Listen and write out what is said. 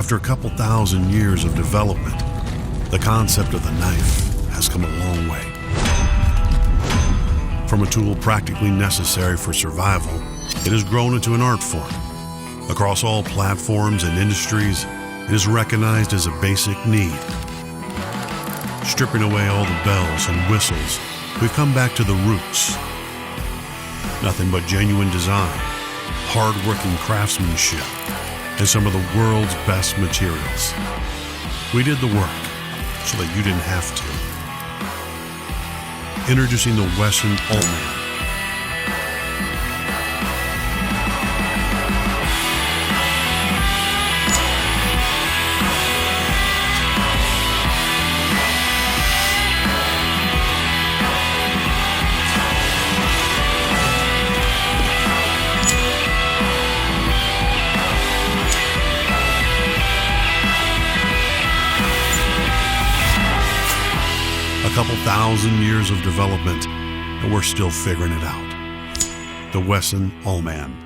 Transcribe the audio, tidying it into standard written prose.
After a couple thousand years of development, the concept of the knife has come a long way. From a tool practically necessary for survival, it has grown into an art form. Across all platforms and industries, it is recognized as a basic need. Stripping away all the bells and whistles, we've come back to the roots. Nothing but genuine design, hard-working craftsmanship, and some of the world's best materials. We did the work so that you didn't have to. Introducing the WESN Allman. A couple thousand years of development, and we're still figuring it out. The WESN Allman.